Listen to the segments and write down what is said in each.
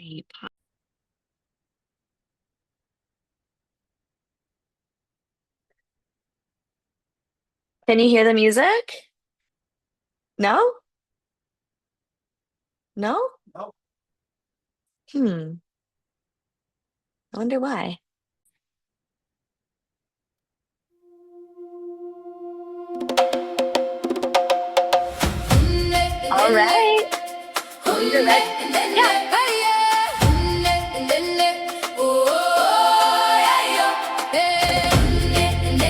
Right. Can you hear the music? No? No? Hmm. I wonder why. All right. When you're ready. Yeah.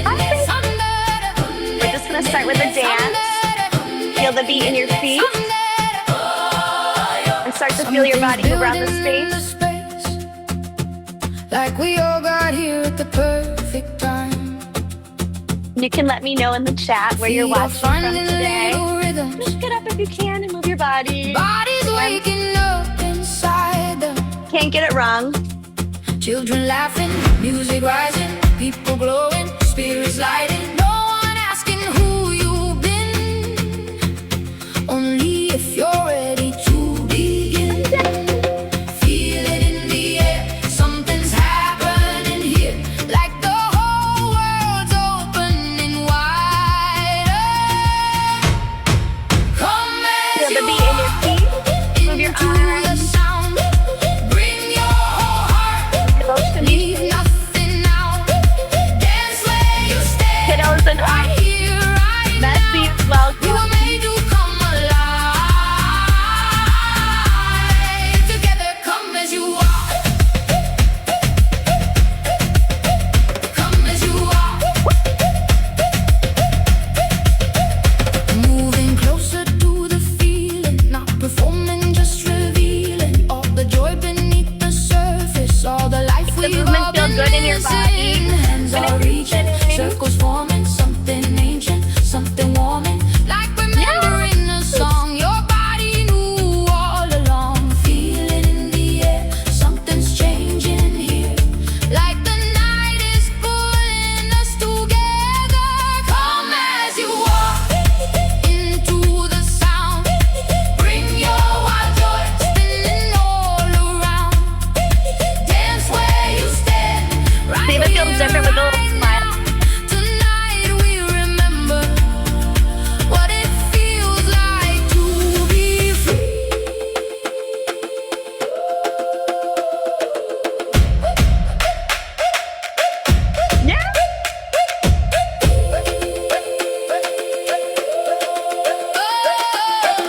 All right. We're just gonna start with a dance. Feel the beat in your feet and start to feel your Something's body move around the building in the space. space, like we all got here at the perfect time. You can let me know in the chat where you're Feet are watching from finding today. little rhythms, Just get up if you can and move your body. bodies Hands. waking up inside them. Can't get it wrong. Children laughing, music rising, people glowing, spirits lighting. No one asking who you've been, only if you're ready to begin. Feel it in the air, something's happening here. Like the whole world's opening wider. Come Feel as the you beat in your feet. are Move your into the arms. sound. Bring your whole heart, Kiddos can be leave nothing out. Dance where you stand, kiddos and right up. here, right Messy now. is You were welcome. made to come alive. Together, come as you are. Come as you are. Moving closer to the feeling, not performing, just revealing all the joy beneath the surface, all the life The we've movement all feel been good in your body. missing. Hands are reaching, Finishing. circles forming, something ancient, something warming, like Yeah. remembering a song your body knew all along. Feel it in the air, something's changing here, like the night is pulling us together. Come as you are, into the sound. Bring your wild joy, spinning all around. Dance where you stand, See right if it feels here, different with a little right smile. now. Tonight we remember what it feels like to be free. Yeah.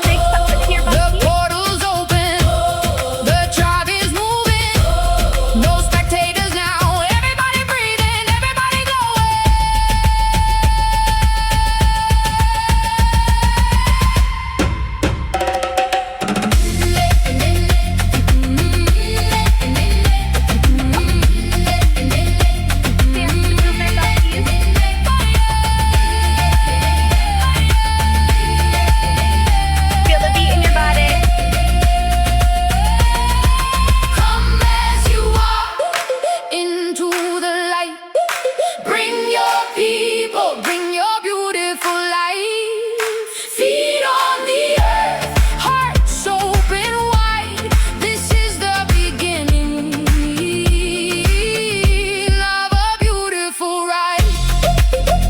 Take something in your The body. portal's open, the tribe is moving. No spectators now, everybody breathing, everybody going. Dance to move their bodies. Feel the beat in your body. Come as you are, into the light. Bring your people, bring your beautiful life. Feet on the earth, hearts open wide. This is the beginning of a beautiful ride.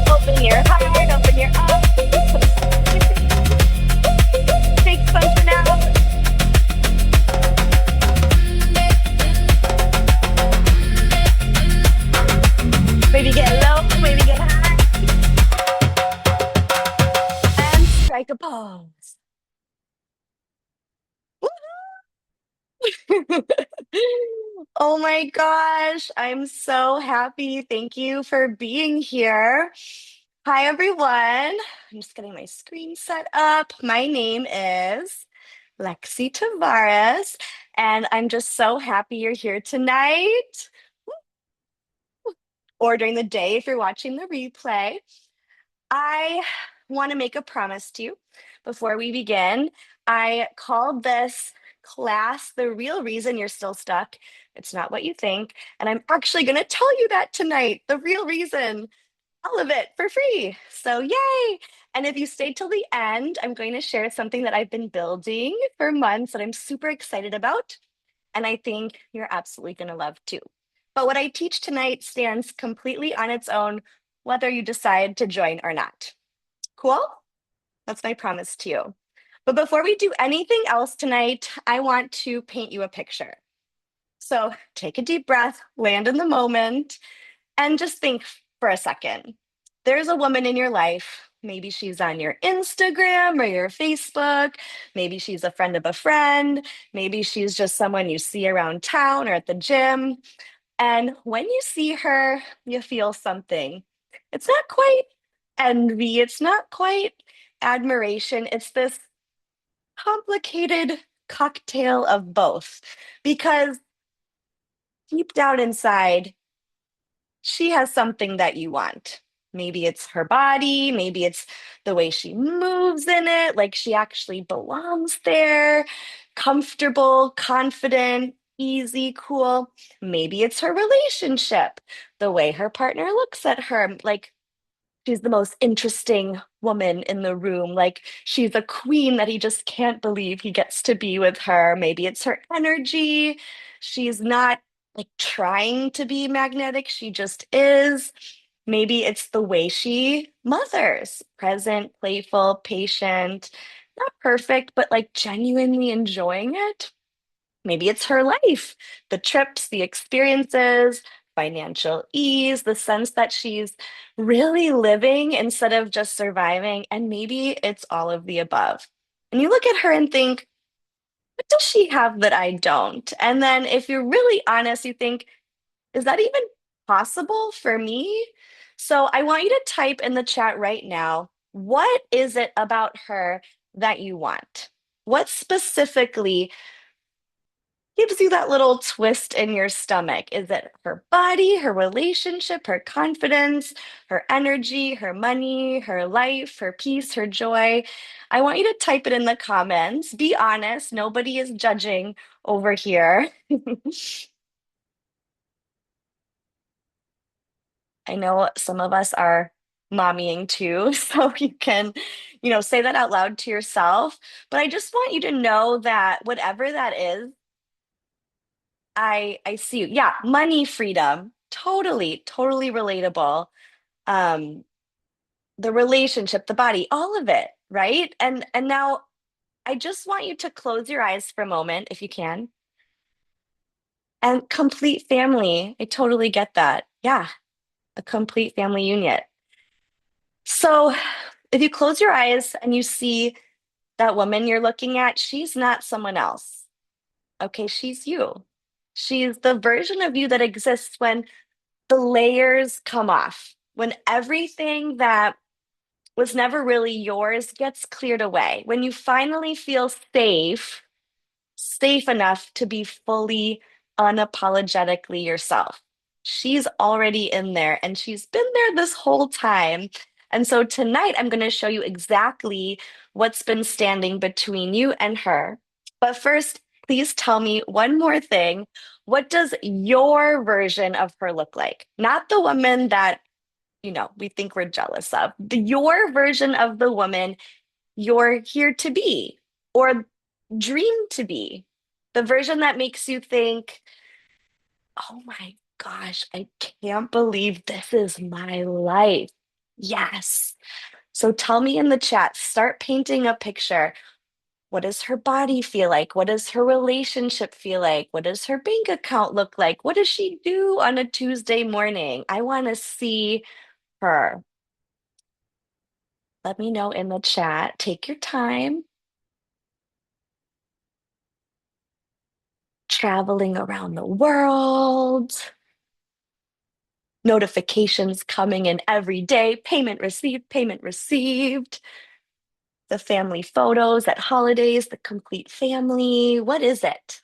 Open your heart, open your eyes. Take something out. Maybe get low, maybe get high. And strike a pose. Oh my gosh, I'm so happy. Thank you for being here. Hi, everyone. I'm just getting my screen set up. My name is Lexi Tavares, and I'm just so happy you're here tonight or during the day if you're watching the replay. I want to make a promise to you before we begin. I called this class The Real Reason You're Still Stuck. It's not what you think. And I'm actually going to tell you that tonight. The real reason, all of it for free. So, yay. And if you stay till the end, I'm going to share something that I've been building for months that I'm super excited about. and I think you're absolutely going to love too. But what I teach tonight stands completely on its own, whether you decide to join or not. Cool? That's my promise to you. But before we do anything else tonight, I want to paint you a picture. So take a deep breath, land in the moment, and just think for a second. There's a woman in your life. Maybe she's on your Instagram or your Facebook. Maybe she's a friend of a friend. Maybe she's just someone you see around town or at the gym. And when you see her, you feel something. It's not quite envy, it's not quite admiration. It's this complicated cocktail of both. Because deep down inside, she has something that you want. Maybe it's her body, maybe it's the way she moves in it, like she actually belongs there, comfortable, confident, easy, cool. Maybe it's her relationship, the way her partner looks at her, like she's the most interesting woman in the room. Like she's a queen that he just can't believe he gets to be with her. Maybe it's her energy. She's not like trying to be magnetic, she just is. Maybe it's the way she mothers, present, playful, patient, not perfect, but like genuinely enjoying it. Maybe it's her life, the trips, the experiences, financial ease, the sense that she's really living instead of just surviving. And maybe it's all of the above. And you look at her and think, what does she have that I don't? And then if you're really honest, you think, is that even possible for me? So I want you to type in the chat right now, what is it about her that you want? What specifically gives you that little twist in your stomach? Is it her body, her relationship, her confidence, her energy, her money, her life, her peace, her joy? I want you to type it in the comments. Be honest. Nobody is judging over here. I know some of us are mommying too, so you can, say that out loud to yourself. But I just want you to know that whatever that is, I see you. Yeah, money freedom. Totally, totally relatable. Um, the relationship, the body, all of it, right? And now I just want you to close your eyes for a moment if you can. And complete family. I totally get that. Yeah, a complete family unit. So if you close your eyes and you see that woman you're looking at, she's not someone else. Okay, she's you. She's the version of you that exists when the layers come off, when everything that was never really yours gets cleared away, when you finally feel safe enough to be fully unapologetically yourself. She's already in there and she's been there this whole time. And so tonight, I'm going to show you exactly what's been standing between you and her. But first, please tell me one more thing. What does your version of her look like? Not the woman that, we think we're jealous of. Your version of the woman you're here to be or dream to be. The version that makes you think, oh my gosh, I can't believe this is my life. Yes. So tell me in the chat, start painting a picture. What does her body feel like? What does her relationship feel like? What does her bank account look like? What does she do on a Tuesday morning? I want to see her. Let me know in the chat. Take your time. Traveling around the world, notifications coming in every day, payment received, payment received, the family photos at holidays, the complete family. What is it?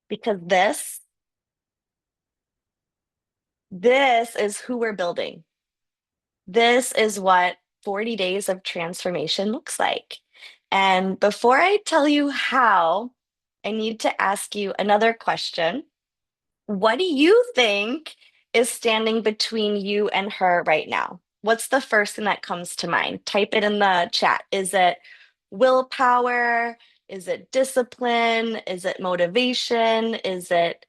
Because this is who we're building. This is what 40 days of transformation looks like. And before I tell you how, I need to ask you another question. What do you think is standing between you and her right now? What's the first thing that comes to mind? Type it in the chat. Is it willpower? Is it discipline? Is it motivation? Is it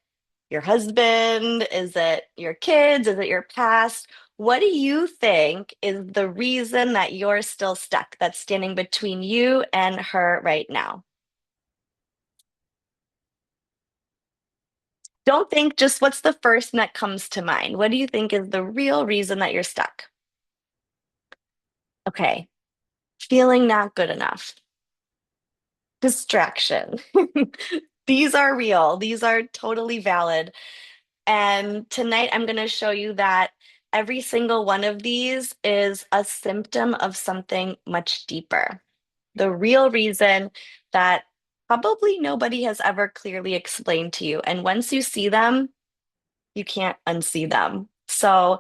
your husband? Is it your kids? Is it your past? What do you think is the reason that you're still stuck, that's standing between you and her right now? Don't think, just what's the first thing that comes to mind? What do you think is the real reason that you're stuck? Okay, feeling not good enough, distraction. These are real, these are totally valid. And tonight I'm going to show you that every single one of these is a symptom of something much deeper. The real reason that probably nobody has ever clearly explained to you. And once you see them, you can't unsee them. So,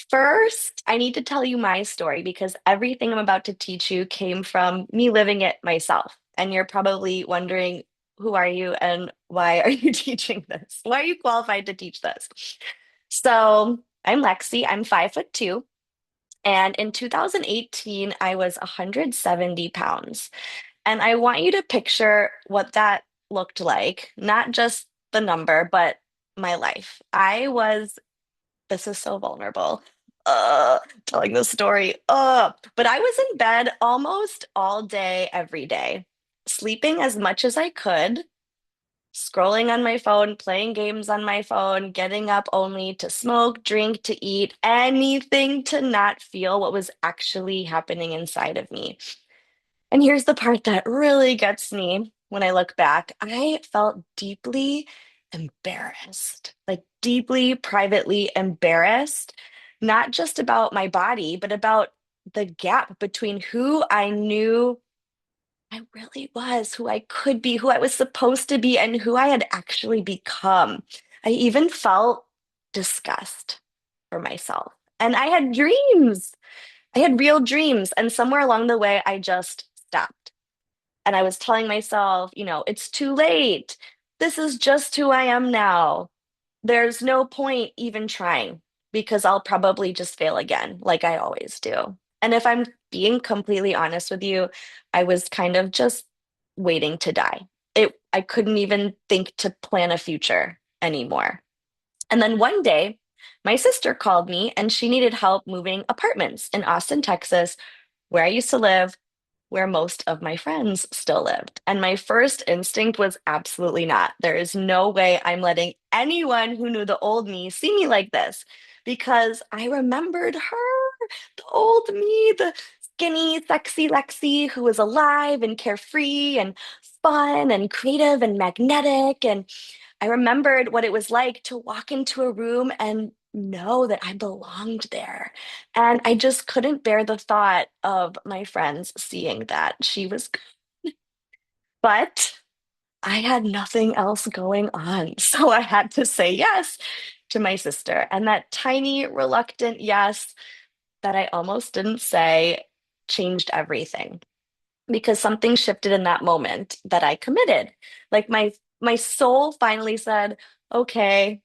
first, I need to tell you my story because everything I'm about to teach you came from me living it myself. And you're probably wondering, who are you and why are you teaching this? Why are you qualified to teach this? So, I'm Lexi, I'm 5'2". And in 2018, I was 170 pounds. And I want you to picture what that looked like, not just the number, but my life. This is so vulnerable. Telling this story. But I was in bed almost all day, every day, sleeping as much as I could, scrolling on my phone, playing games on my phone, getting up only to smoke, drink, to eat, anything to not feel what was actually happening inside of me. And here's the part that really gets me when I look back. I felt deeply embarrassed, like deeply privately embarrassed, not just about my body, but about the gap between who I knew I really was, who I could be, who I was supposed to be, and who I had actually become. I even felt disgust for myself. And I had dreams. I had real dreams. And somewhere along the way, I just stopped. And I was telling myself, it's too late. This is just who I am now. There's no point even trying because I'll probably just fail again, like I always do. And if I'm being completely honest with you, I was kind of just waiting to die. I couldn't even think to plan a future anymore. And then one day, my sister called me and she needed help moving apartments in Austin, Texas, where I used to live, where most of my friends still lived. And my first instinct was absolutely not. There is no way I'm letting anyone who knew the old me see me like this because I remembered her, the old me, the skinny, sexy Lexi who was alive and carefree and fun and creative and magnetic. And I remembered what it was like to walk into a room and know that I belonged there. And I just couldn't bear the thought of my friends seeing that she was, but I had nothing else going on. So I had to say yes to my sister. And that tiny, reluctant yes that I almost didn't say changed everything because something shifted in that moment that I committed. Like my soul finally said, okay,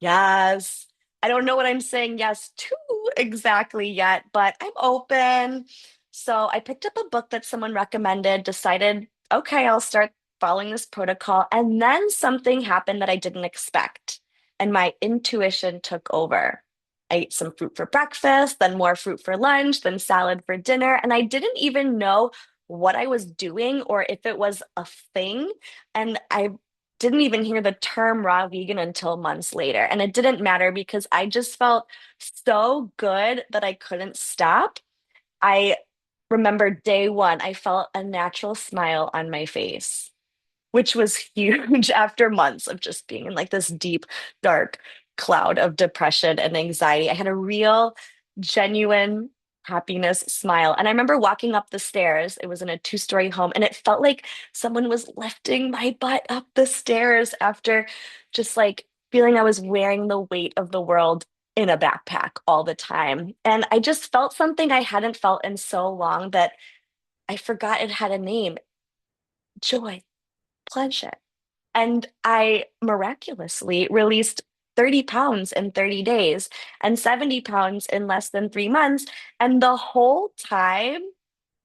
yes. I don't know what I'm saying yes to exactly yet, but I'm open. So I picked up a book that someone recommended, decided, okay, I'll start following this protocol. And then something happened that I didn't expect, and my intuition took over. I ate some fruit for breakfast, then more fruit for lunch, then salad for dinner. And I didn't even know what I was doing or if it was a thing. And I didn't even hear the term raw vegan until months later. And it didn't matter because I just felt so good that I couldn't stop. I remember day one, I felt a natural smile on my face, which was huge after months of just being in like this deep, dark cloud of depression and anxiety. I had a real, genuine happiness smile. And I remember walking up the stairs. It was in a two-story home, and it felt like someone was lifting my butt up the stairs after just like feeling I was wearing the weight of the world in a backpack all the time. And I just felt something I hadn't felt in so long that I forgot it had a name: joy, pleasure. And I miraculously released 30 pounds in 30 days and 70 pounds in less than 3 months. And the whole time,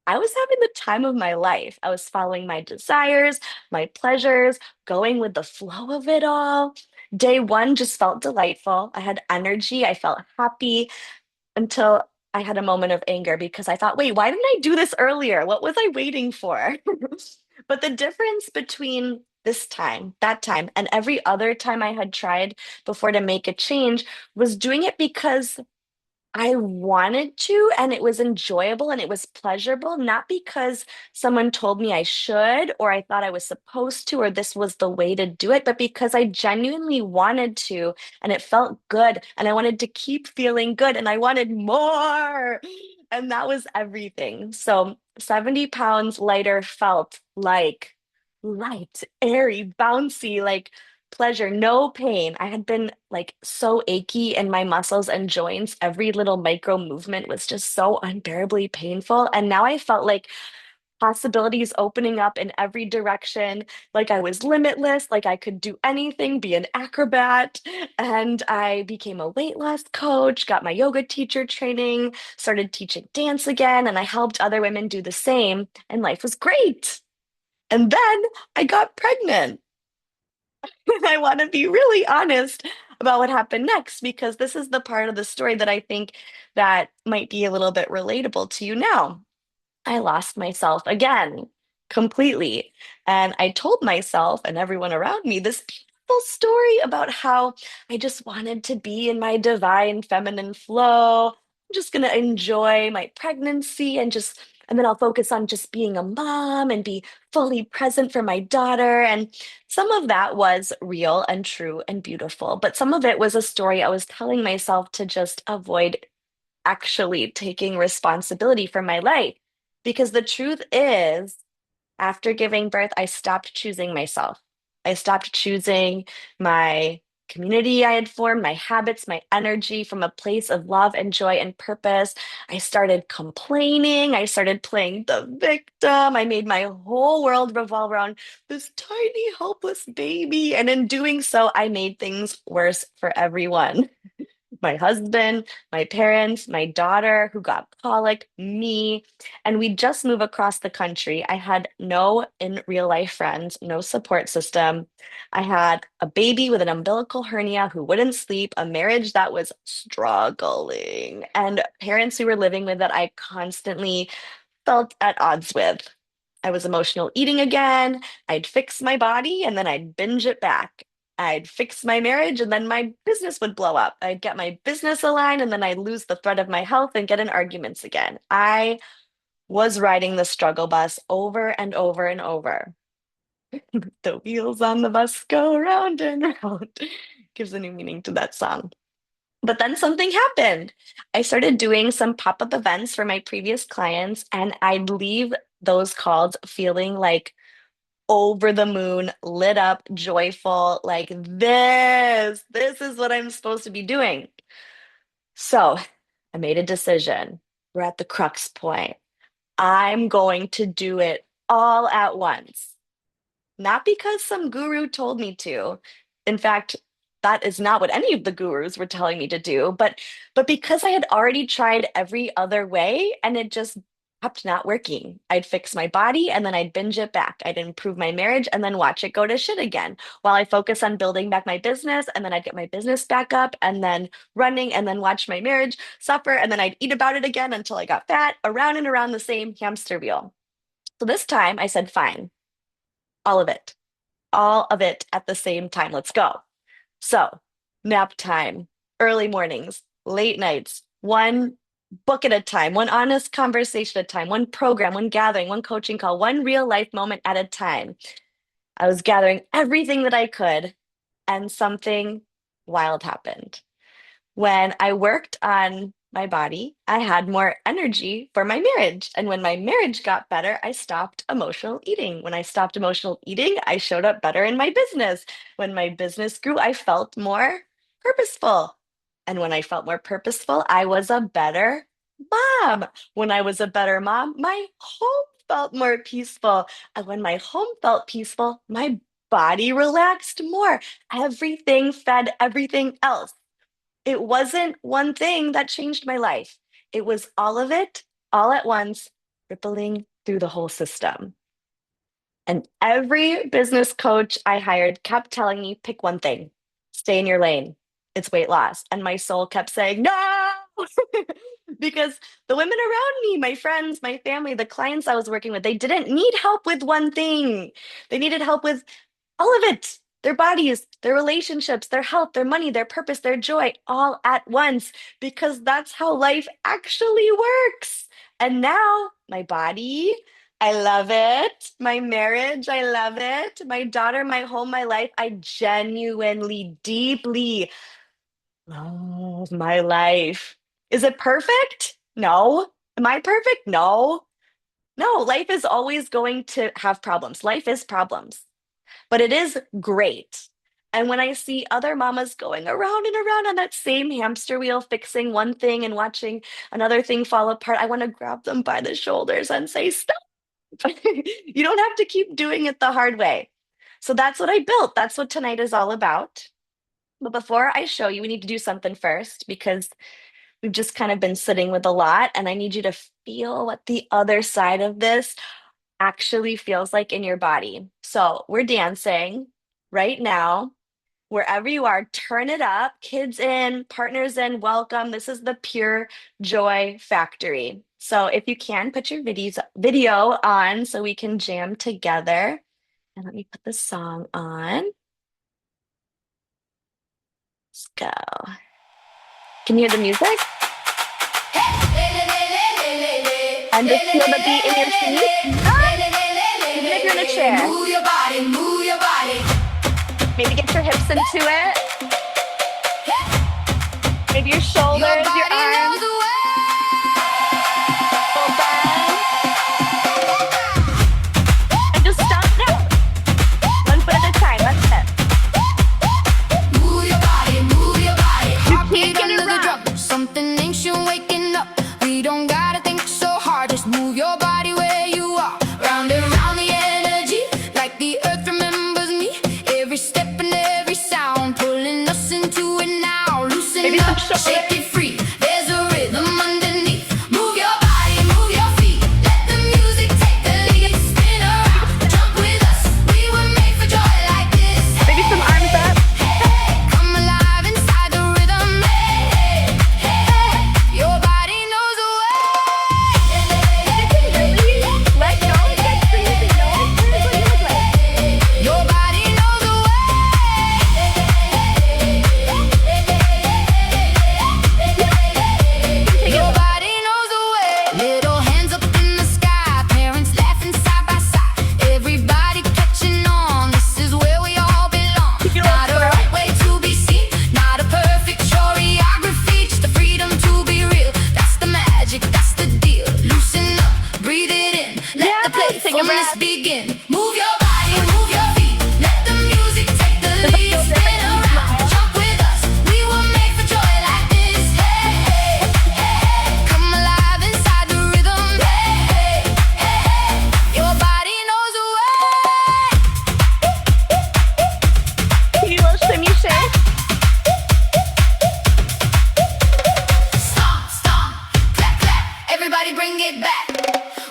I was having the time of my life. I was following my desires, my pleasures, going with the flow of it all. Day one just felt delightful. I had energy. I felt happy until I had a moment of anger because I thought, wait, why didn't I do this earlier? What was I waiting for? But the difference between this time, that time, and every other time I had tried before to make a change was doing it because I wanted to, and it was enjoyable and it was pleasurable, not because someone told me I should, or I thought I was supposed to, or this was the way to do it, but because I genuinely wanted to, and it felt good, and I wanted to keep feeling good, and I wanted more. And that was everything. So 70 pounds lighter felt like light, airy, bouncy, like pleasure, no pain. I had been like so achy in my muscles and joints. Every little micro movement was just so unbearably painful. And now I felt like possibilities opening up in every direction, like I was limitless, like I could do anything, be an acrobat. And I became a weight loss coach, got my yoga teacher training, started teaching dance again, and I helped other women do the same. And life was great. And then I got pregnant. And I want to be really honest about what happened next because this is the part of the story that I think that might be a little bit relatable to you now. I lost myself again completely. And I told myself and everyone around me this beautiful story about how I just wanted to be in my divine feminine flow. I'm just going to enjoy my pregnancy and then I'll focus on just being a mom and be fully present for my daughter. And some of that was real and true and beautiful, but some of it was a story I was telling myself to just avoid actually taking responsibility for my life. Because the truth is, after giving birth, I stopped choosing myself. I stopped choosing my community I had formed, my habits, my energy from a place of love and joy and purpose. I started complaining. I started playing the victim. I made my whole world revolve around this tiny, helpless baby. And in doing so, I made things worse for everyone. My husband, my parents, my daughter who got colic, me, and we just moved across the country. I had no in real life friends, no support system. I had a baby with an umbilical hernia who wouldn't sleep, a marriage that was struggling, and parents who were living with that I constantly felt at odds with. I was emotional eating again. I'd fix my body and then I'd binge it back. I'd fix my marriage and then my business would blow up. I'd get my business aligned and then I'd lose the thread of my health and get in arguments again. I was riding the struggle bus over and over and over. The wheels on the bus go round and round. Gives a new meaning to that song. But then something happened. I started doing some pop-up events for my previous clients, and I'd leave those calls feeling like over the moon, lit up, joyful, like this is what I'm supposed to be doing. So I made a decision. We're at the crux point. I'm going to do it all at once. Not because some guru told me to. In fact, that is not what any of the gurus were telling me to do, but because I had already tried every other way and it just kept not working. I'd fix my body and then I'd binge it back. I'd improve my marriage and then watch it go to shit again while I focus on building back my business and then I'd get my business back up and then running and then watch my marriage suffer and then I'd eat about it again until I got fat, around and around the same hamster wheel. So this time I said, fine, all of it all of it at the same time. Let's go. So, nap time, early mornings, late nights, one book at a time, one honest conversation at a time, one program, one gathering, one coaching call, one real life moment at a time. I was gathering everything that I could, and something wild happened. When I worked on my body, I had more energy for my marriage. And when my marriage got better, I stopped emotional eating. When I stopped emotional eating, I showed up better in my business. When my business grew, I felt more purposeful. And when I felt more purposeful, I was a better mom. When I was a better mom, my home felt more peaceful. And when my home felt peaceful, my body relaxed more. Everything fed everything else. It wasn't one thing that changed my life. It was all of it, all at once, rippling through the whole system. And every business coach I hired kept telling me, pick one thing, stay in your lane. It's weight loss. And my soul kept saying, no, because the women around me, my friends, my family, the clients I was working with, they didn't need help with one thing. They needed help with all of it, their bodies, their relationships, their health, their money, their purpose, their joy, all at once, because that's how life actually works. And now my body, I love it. My marriage, I love it. My daughter, my home, my life, I genuinely, deeply love my life. Is it perfect? No. Am I perfect? No. No, life is always going to have problems. Life is problems, but it is great. And when I see other mamas going around and around on that same hamster wheel, fixing one thing and watching another thing fall apart, I want to grab them by the shoulders and say, stop. You don't have to keep doing it the hard way. So that's what I built. That's what tonight is all about. But before I show you, we need to do something first because we've just kind of been sitting with a lot. And I need you to feel what the other side of this actually feels like in your body. So we're dancing right now. Wherever you are, turn it up. Kids in, partners in, welcome. This is the Pure Joy Factory. So if you can, put your video on so we can jam together. And let me put the song on. Let's go. Can you hear the music? And just feel the beat in your feet. Ah, even if you're in a chair. Move your body, move your body. Maybe get your hips into it. Maybe your Your shoulders, your body knows arms, the way. full bend. And just stomp it out. One foot at a time. That's it. Move your body, move your body. You can't Heartbeat get it under the wrong. drum. Something ancient waking up. We don't gotta think so hard. Just move your body where you are. Round and round the energy, like the earth remembers me. Every step and every sound, pulling us into it now. Loosen Maybe some up, shoulders. shake it free. There's a rhythm underneath. Move your body, move your feet. Let the music take the lead. Spin around, jump with us. We were made for joy like this. Maybe some arms up. Come alive inside the rhythm. Your body knows the Let go and get crazy. No one cares what you look like. way. Your body knows the way. Your body knows the way. Little hands up in the sky, parents laughing side by side. Everybody catching on. This is where we all belong. Keep your Not legs a square. right way to be seen, not a perfect choreography, just the freedom to be real. That's the magic, that's the deal. Loosen up, breathe it in. Let the Yes, take a playfulness breath. begin. Move your body, move your feet. Let the music take the Does it lead. feel Spin different when you around, smile? jump with us. We were made for joy like this. Hey, hey, hey, hey. Come alive inside the rhythm. Hey, hey, hey, hey. Your body knows the way. Can you little shimmy shake? Stomp, stomp, clap, clap. Everybody bring it back.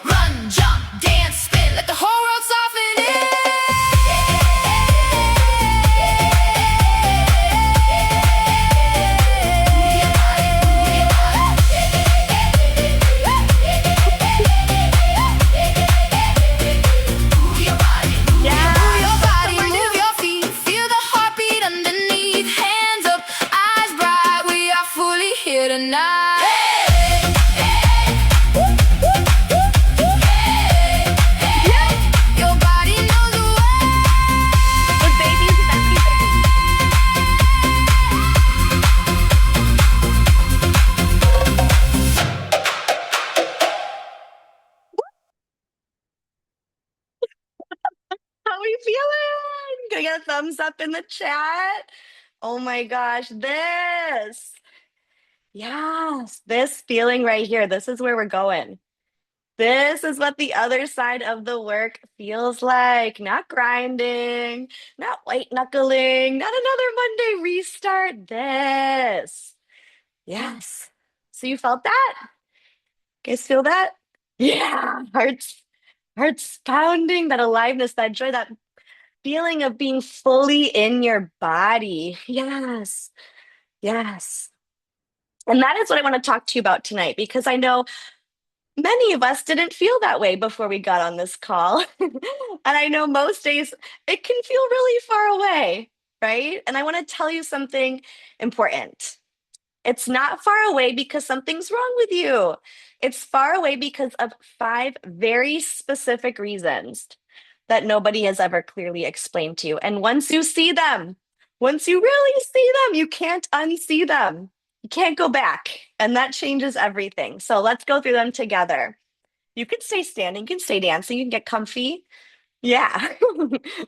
Run, jump, dance, spin. Let the whole world soften in. Move your body, move Yeah. your body, That's what we're move doing. your feet. Feel the heartbeat underneath. Hands up, eyes bright. We are fully here tonight. Your body knows the way. With babies and everything. How are you feeling? Can I get a thumbs up in the chat? Oh my gosh, this. Yes, this feeling right here. This is where we're going. This is what the other side of the work feels like. Not grinding, not white knuckling, not another Monday restart. This. Yes. So you felt that? Guys feel that? Yeah, hearts pounding, that aliveness, that joy, that feeling of being fully in your body. Yes, yes. And that is what I want to talk to you about tonight because I know many of us didn't feel that way before we got on this call. And I know most days it can feel really far away, right? And I want to tell you something important. It's not far away because something's wrong with you. It's far away because of five very specific reasons that nobody has ever clearly explained to you. And once you see them, once you really see them, you can't unsee them. You can't go back. And that changes everything. So let's go through them together. You can stay standing, you can stay dancing, you can get comfy. Yeah,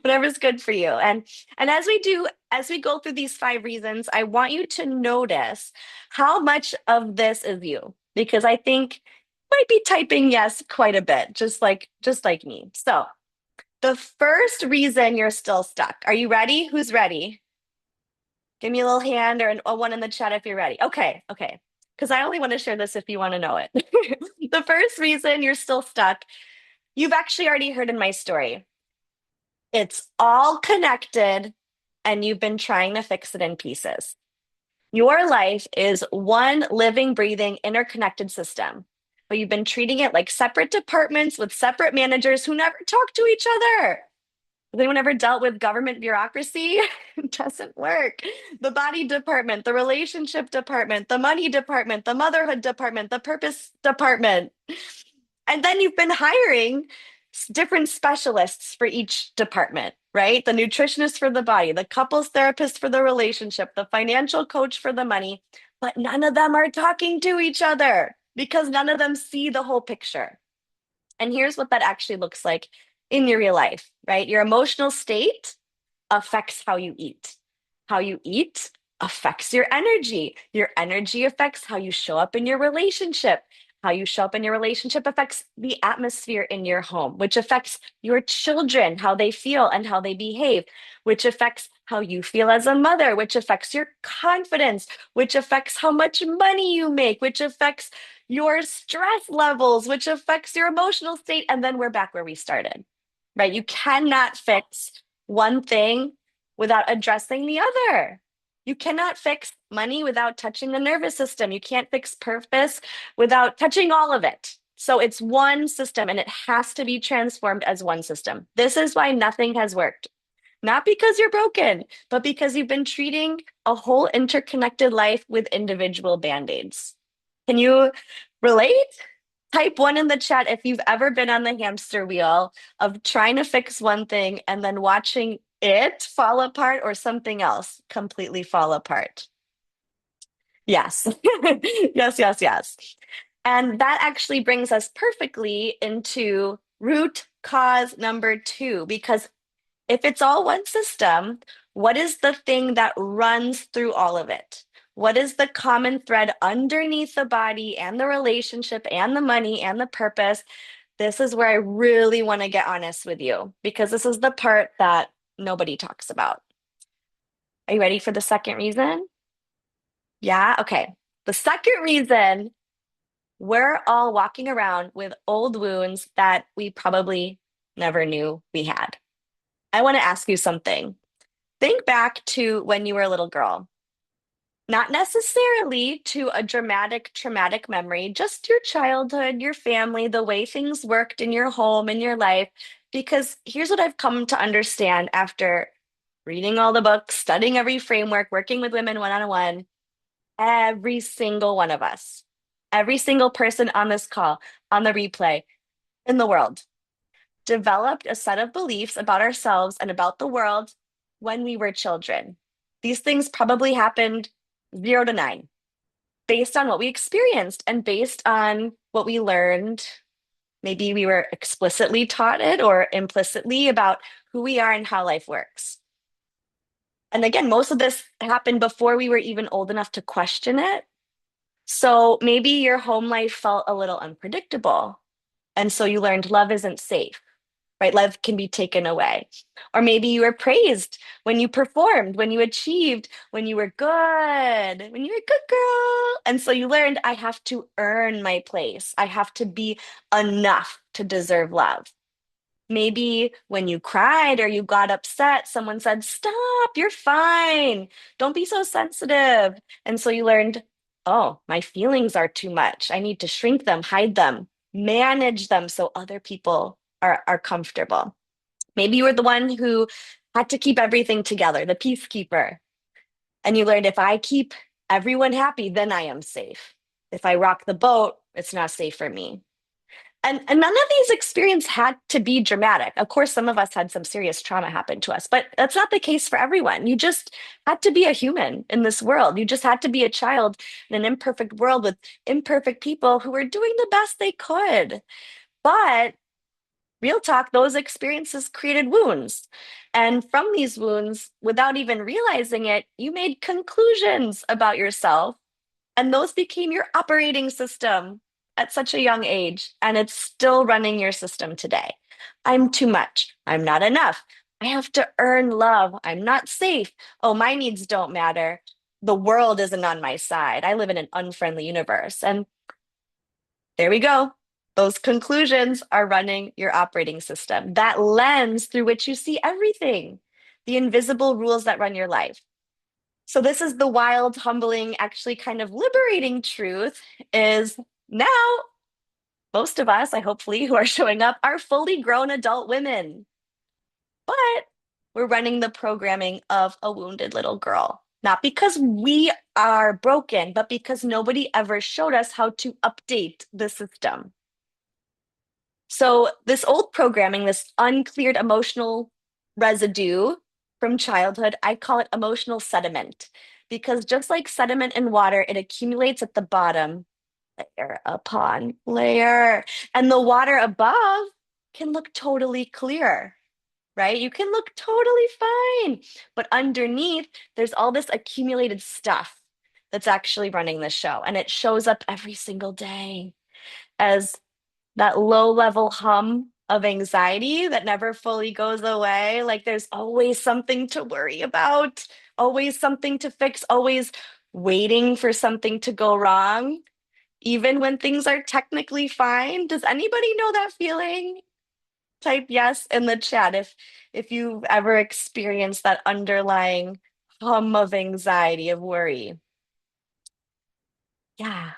whatever's good for you. And as we go through these five reasons, I want you to notice how much of this is you, because I think you might be typing yes quite a bit, just like me. So the first reason you're still stuck. Are you ready? Who's ready? Give me a little hand or a one in the chat if you're ready. Okay, okay. Because I only want to share this if you want to know it. The first reason you're still stuck, you've actually already heard in my story. It's all connected, and you've been trying to fix it in pieces. Your life is one living, breathing, interconnected system, but you've been treating it like separate departments with separate managers who never talk to each other. Has anyone ever dealt with government bureaucracy? It doesn't work. The body department, the relationship department, the money department, the motherhood department, the purpose department. And then you've been hiring different specialists for each department, right? The nutritionist for the body, the couples therapist for the relationship, the financial coach for the money, but none of them are talking to each other because none of them see the whole picture. And here's what that actually looks like in your real life, right? Your emotional state affects how you eat. How you eat affects your energy. Your energy affects how you show up in your relationship. How you show up in your relationship affects the atmosphere in your home, which affects your children, how they feel and how they behave, which affects how you feel as a mother, which affects your confidence, which affects how much money you make, which affects your stress levels, which affects your emotional state. And then we're back where we started, right? You cannot fix one thing without addressing the other. You cannot fix money without touching the nervous system. You can't fix purpose without touching all of it. So it's one system and it has to be transformed as one system. This is why nothing has worked. Not because you're broken, but because you've been treating a whole interconnected life with individual band-aids. Can you relate? Type one in the chat if you've ever been on the hamster wheel of trying to fix one thing and then watching it fall apart or something else completely fall apart. Yes. Yes, yes, yes. And that actually brings us perfectly into root cause number two, because if it's all one system, what is the thing that runs through all of it? What is the common thread underneath the body and the relationship and the money and the purpose? This is where I really want to get honest with you because this is the part that nobody talks about. Are you ready for the second reason? Yeah, okay. The second reason, we're all walking around with old wounds that we probably never knew we had. I want to ask you something. Think back to when you were a little girl. Not necessarily to a dramatic, traumatic memory, just your childhood, your family, the way things worked in your home, in your life. Because here's what I've come to understand after reading all the books, studying every framework, working with women one on one. Every single one of us, every single person on this call, on the replay in the world, developed a set of beliefs about ourselves and about the world when we were children. These things probably happened 0 to 9 based on what we experienced and based on what we learned. Maybe we were explicitly taught it or implicitly about who we are and how life works. And again, most of this happened before we were even old enough to question it. So maybe your home life felt a little unpredictable. And so you learned love isn't safe. right? Love can be taken away. Or maybe you were praised when you performed, when you achieved, when you were good, when you were a good girl. And so you learned, I have to earn my place. I have to be enough to deserve love. Maybe when you cried or you got upset, someone said, Stop, you're fine. Don't be so sensitive. And so you learned, oh, my feelings are too much. I need to shrink them, hide them, manage them so other people are comfortable. Maybe you were the one who had to keep everything together, the peacekeeper. And you learned if I keep everyone happy, then I am safe. If I rock the boat, it's not safe for me. And none of these experiences had to be dramatic. Of course, some of us had some serious trauma happen to us, but that's not the case for everyone. You just had to be a human in this world. You just had to be a child in an imperfect world with imperfect people who were doing the best they could. But real talk, those experiences created wounds. And from these wounds, without even realizing it, you made conclusions about yourself and those became your operating system at such a young age, and it's still running your system today. I'm too much. I'm not enough. I have to earn love. I'm not safe. Oh, my needs don't matter. The world isn't on my side. I live in an unfriendly universe. And there we go. Those conclusions are running your operating system, that lens through which you see everything, the invisible rules that run your life. So this is the wild, humbling, actually kind of liberating truth is now most of us, I hopefully, who are showing up are fully grown adult women. But we're running the programming of a wounded little girl. Not because we are broken, but because nobody ever showed us how to update the system. So this old programming, this uncleared emotional residue from childhood, I call it emotional sediment because just like sediment in water, it accumulates at the bottom, layer upon layer, and the water above can look totally clear, right? You can look totally fine, but underneath, there's all this accumulated stuff that's actually running the show, and it shows up every single day as that low level hum of anxiety that never fully goes away. Like there's always something to worry about, always something to fix, always waiting for something to go wrong, even when things are technically fine. Does anybody know that feeling? Type yes in the chat if you've ever experienced that underlying hum of anxiety, of worry. Yeah.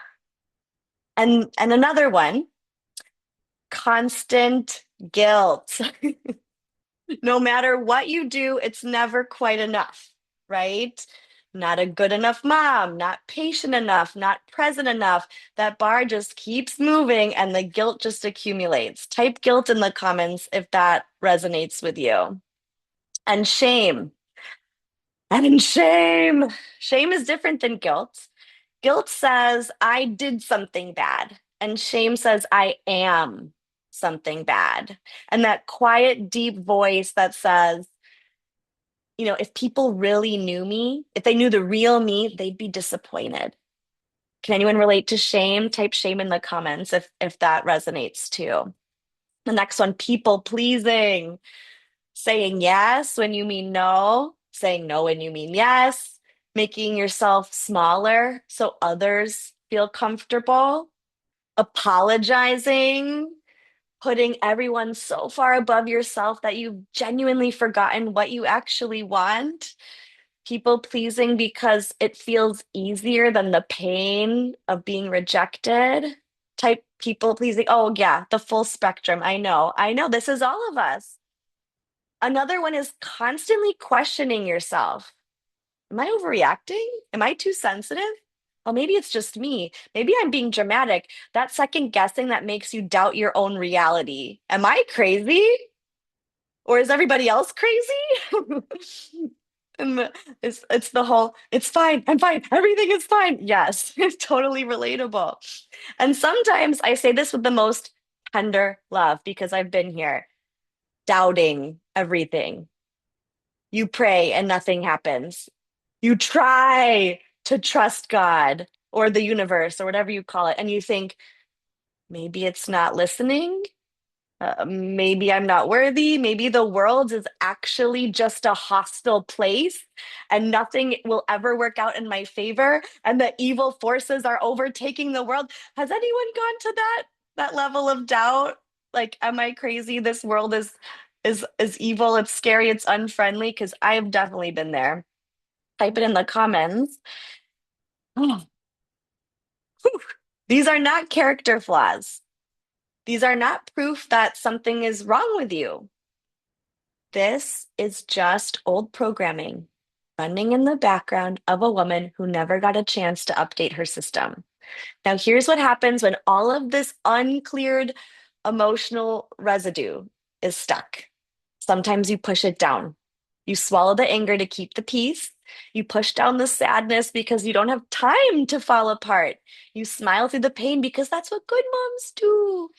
And another one, constant guilt. No matter what you do, it's never quite enough, right? Not a good enough mom, not patient enough, not present enough. That bar just keeps moving and the guilt just accumulates. Type guilt in the comments if that resonates with you. And shame. And shame. Shame is different than guilt. Guilt says, I did something bad. And shame says, I am something bad. And that quiet, deep voice that says, if people really knew me, if they knew the real me, they'd be disappointed. Can anyone relate to shame? Type shame in the comments if that resonates too. The next one, people pleasing. Saying yes when you mean no, saying no when you mean yes, making yourself smaller so others feel comfortable, apologizing, putting everyone so far above yourself that you've genuinely forgotten what you actually want. People pleasing because it feels easier than the pain of being rejected. Type people pleasing. Oh, yeah, the full spectrum. I know. I know. This is all of us. Another one is constantly questioning yourself. Am I overreacting? Am I too sensitive? Well, maybe it's just me. Maybe I'm being dramatic. That second guessing that makes you doubt your own reality. Am I crazy? Or is everybody else crazy? It's the whole, it's fine, I'm fine, everything is fine. Yes, it's totally relatable. And sometimes I say this with the most tender love because I've been here, doubting everything. You pray and nothing happens. You try to trust God or the universe or whatever you call it, and you think maybe it's not listening. Maybe I'm not worthy. Maybe the world is actually just a hostile place and nothing will ever work out in my favor and the evil forces are overtaking the world. Has anyone gone to that level of doubt? Like, am I crazy? This world is evil, it's scary, it's unfriendly, because I've definitely been there. Type it in the comments. These are not character flaws. These are not proof that something is wrong with you. This is just old programming running in the background of a woman who never got a chance to update her system. Now, here's what happens when all of this uncleared emotional residue is stuck. Sometimes you push it down. You swallow the anger to keep the peace. You push down the sadness because you don't have time to fall apart. You smile through the pain because that's what good moms do.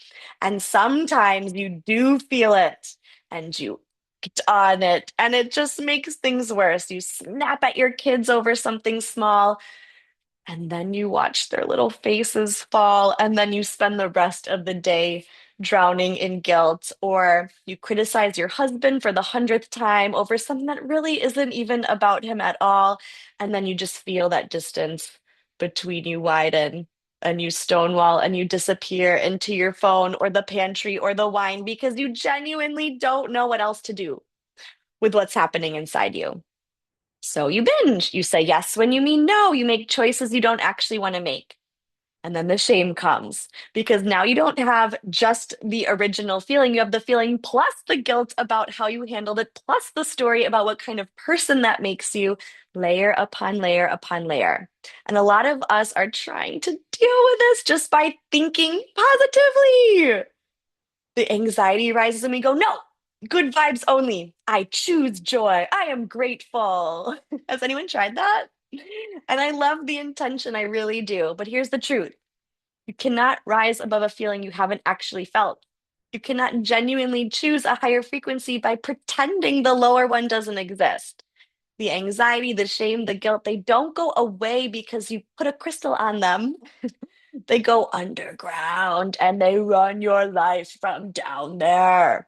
And sometimes you do feel it and you get on it, and it just makes things worse. You snap at your kids over something small and then you watch their little faces fall, and then you spend the rest of the day drowning in guilt, or you criticize your husband for the hundredth time over something that really isn't even about him at all. And then you just feel that distance between you widen, and you stonewall and you disappear into your phone or the pantry or the wine because you genuinely don't know what else to do with what's happening inside you. So you binge. You say yes when you mean no. You make choices you don't actually want to make. And then the shame comes because now you don't have just the original feeling. You have the feeling plus the guilt about how you handled it, plus the story about what kind of person that makes you, layer upon layer upon layer. And a lot of us are trying to deal with this just by thinking positively. The anxiety rises and we go, no, good vibes only. I choose joy. I am grateful. Has anyone tried that? And I love the intention, I really do. But here's the truth: you cannot rise above a feeling you haven't actually felt. You cannot genuinely choose a higher frequency by pretending the lower one doesn't exist. The anxiety, the shame, the guilt, they don't go away because you put a crystal on them. They go underground and they run your life from down there.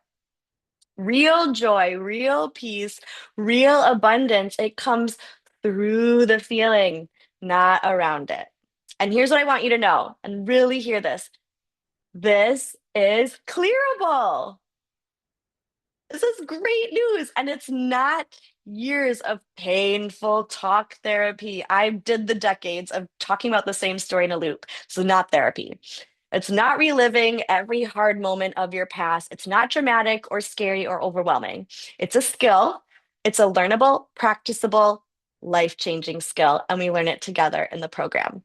Real joy, real peace, real abundance, it comes through the feeling, not around it. And here's what I want you to know, and really hear this: this is clearable. This is great news. And it's not years of painful talk therapy. I did the decades of talking about the same story in a loop. So, not therapy. It's not reliving every hard moment of your past. It's not dramatic or scary or overwhelming. It's a skill, it's a learnable, practicable, life changing skill. And we learn it together in the program.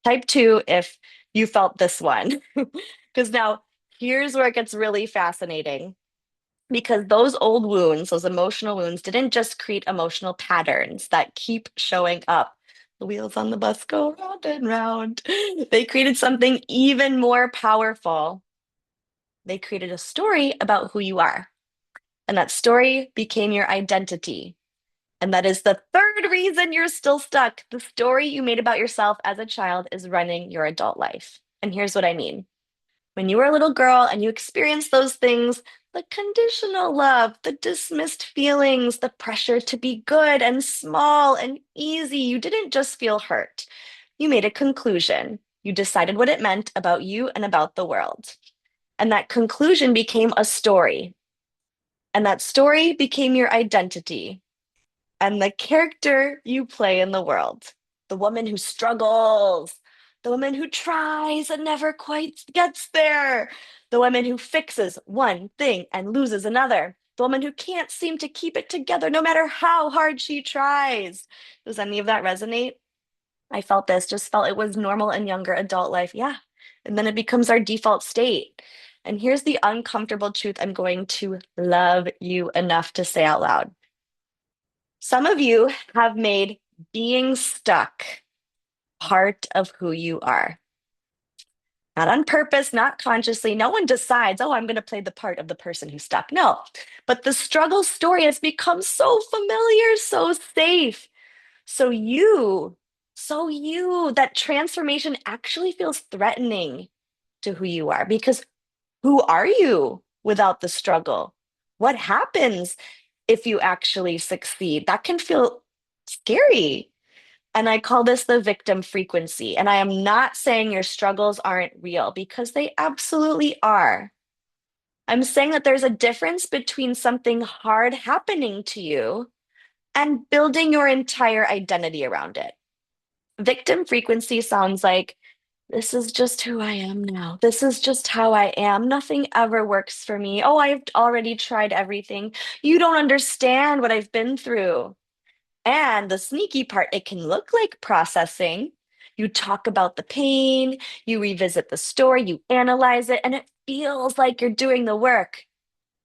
Type two if you felt this one. Because now here's where it gets really fascinating, because those old wounds, those emotional wounds, didn't just create emotional patterns that keep showing up. The wheels on the bus go round and round. They created something even more powerful. They created a story about who you are. And that story became your identity. And that is the third reason you're still stuck. The story you made about yourself as a child is running your adult life. And here's what I mean: when you were a little girl and you experienced those things, the conditional love, the dismissed feelings, the pressure to be good and small and easy, you didn't just feel hurt. You made a conclusion. You decided what it meant about you and about the world. And that conclusion became a story. And that story became your identity and the character you play in the world. The woman who struggles, the woman who tries and never quite gets there, the woman who fixes one thing and loses another, the woman who can't seem to keep it together no matter how hard she tries. Does any of that resonate? I felt this, just felt it was normal in younger adult life. Yeah. And then it becomes our default state. And here's the uncomfortable truth I'm going to love you enough to say out loud. Some of you have made being stuck part of who you are. Not on purpose, not consciously. No one decides, oh, I'm going to play the part of the person who's stuck. No. But the struggle story has become so familiar, so safe. That transformation actually feels threatening to who you are, because who are you without the struggle? What happens if you actually succeed? That can feel scary. And I call this the victim frequency. And I am not saying your struggles aren't real because they absolutely are. I'm saying that there's a difference between something hard happening to you and building your entire identity around it. Victim frequency sounds like, this is just who I am now. This is just how I am. Nothing ever works for me. Oh, I've already tried everything. You don't understand what I've been through. And the sneaky part, it can look like processing. You talk about the pain, you revisit the story, you analyze it, and it feels like you're doing the work,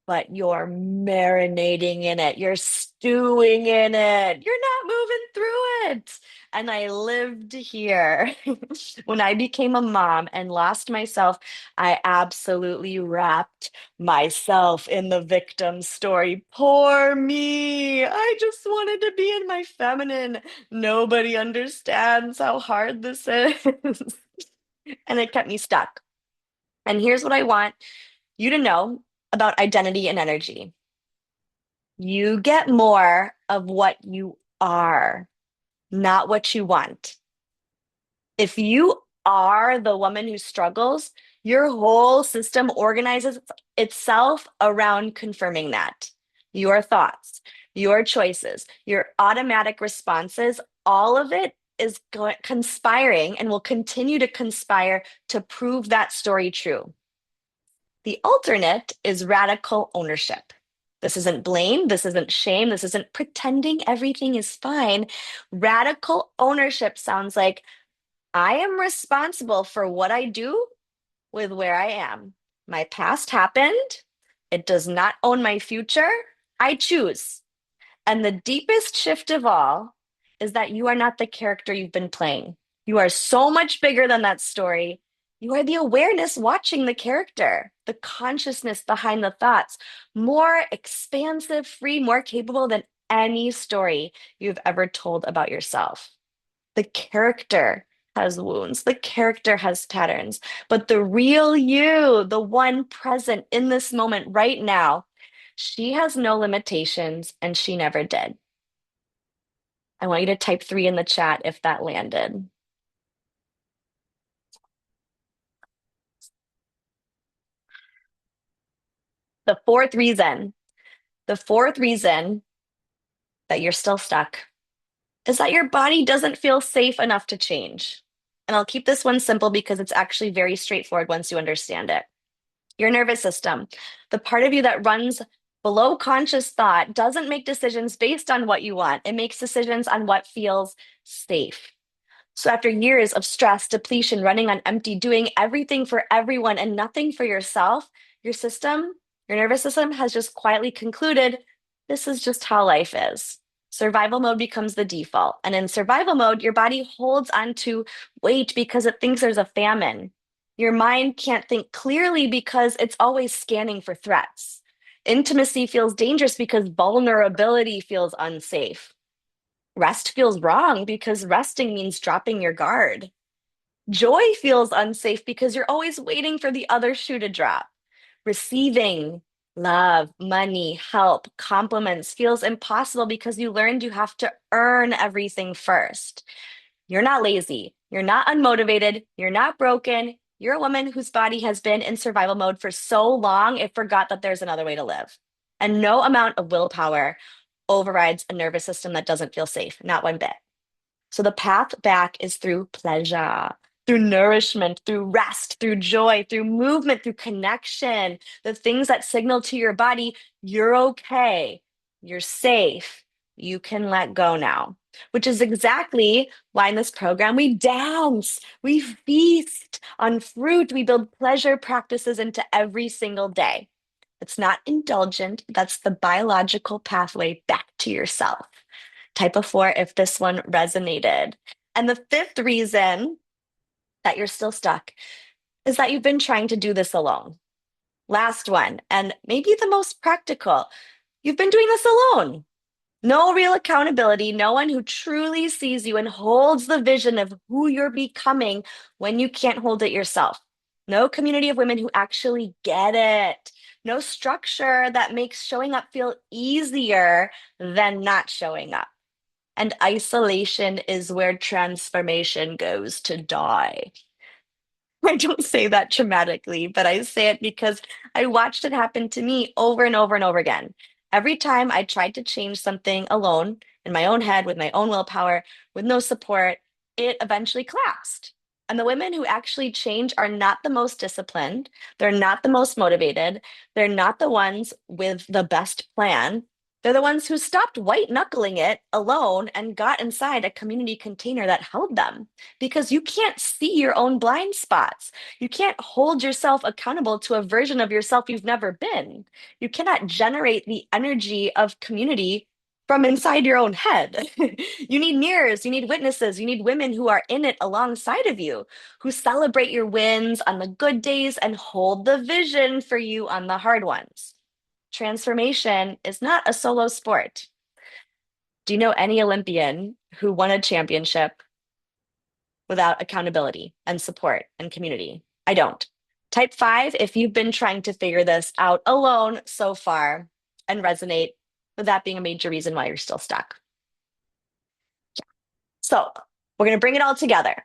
but you're marinating in it, you're stewing in it, you're not moving through it. And I lived here. When I became a mom and lost myself, I absolutely wrapped myself in the victim story. Poor me. I just wanted to be in my feminine. Nobody understands how hard this is. And it kept me stuck. And here's what I want you to know about identity and energy. You get more of what you are, not what you want. If you are the woman who struggles, your whole system organizes itself around confirming that. Your thoughts, your choices, your automatic responses, all of it is conspiring and will continue to conspire to prove that story true. The alternate is radical ownership. This isn't blame. This isn't shame. This isn't pretending everything is fine. Radical ownership sounds like I am responsible for what I do with where I am. My past happened. It does not own my future. I choose. And the deepest shift of all is that you are not the character you've been playing. You are so much bigger than that story. You are the awareness watching the character, the consciousness behind the thoughts, more expansive, free, more capable than any story you've ever told about yourself. The character has wounds, the character has patterns, but the real you, the one present in this moment right now, she has no limitations and she never did. I want you to type 3 in the chat if that landed. The fourth reason, the fourth reason that you're still stuck is that your body doesn't feel safe enough to change. And I'll keep this one simple because it's actually very straightforward once you understand it. Your nervous system, the part of you that runs below conscious thought, doesn't make decisions based on what you want. It makes decisions on what feels safe. So after years of stress, depletion, running on empty, doing everything for everyone and nothing for yourself, your system, your nervous system has just quietly concluded this is just how life is. Survival mode becomes the default. And in survival mode, your body holds on to weight because it thinks there's a famine. Your mind can't think clearly because it's always scanning for threats. Intimacy feels dangerous because vulnerability feels unsafe. Rest feels wrong because resting means dropping your guard. Joy feels unsafe because you're always waiting for the other shoe to drop. Receiving love, money, help, compliments feels impossible because you learned you have to earn everything first. You're not lazy. You're not unmotivated. You're not broken. You're a woman whose body has been in survival mode for so long, it forgot that there's another way to live. And no amount of willpower overrides a nervous system that doesn't feel safe, not one bit. So the path back is through pleasure, through nourishment, through rest, through joy, through movement, through connection, the things that signal to your body, you're okay, you're safe, you can let go now, which is exactly why in this program we dance, we feast on fruit, we build pleasure practices into every single day. It's not indulgent, that's the biological pathway back to yourself. Type a 4 if this one resonated. And the fifth reason that you're still stuck is that you've been trying to do this alone. Last one, and maybe the most practical, you've been doing this alone. No real accountability, no one who truly sees you and holds the vision of who you're becoming when you can't hold it yourself. No community of women who actually get it. no structure that makes showing up feel easier than not showing up. And isolation is where transformation goes to die. I don't say that dramatically, but I say it because I watched it happen to me over and over and over again. Every time I tried to change something alone in my own head with my own willpower, with no support, it eventually collapsed. And the women who actually change are not the most disciplined. They're not the most motivated. They're not the ones with the best plan. They're the ones who stopped white knuckling it alone and got inside a community container that held them because you can't see your own blind spots. You can't hold yourself accountable to a version of yourself you've never been. You cannot generate the energy of community from inside your own head. You need mirrors, you need witnesses, you need women who are in it alongside of you, who celebrate your wins on the good days and hold the vision for you on the hard ones. Transformation is not a solo sport. Do you know any Olympian who won a championship without accountability and support and community? I don't. Type 5 if you've been trying to figure this out alone so far and resonate with that being a major reason why you're still stuck. So we're going to bring it all together.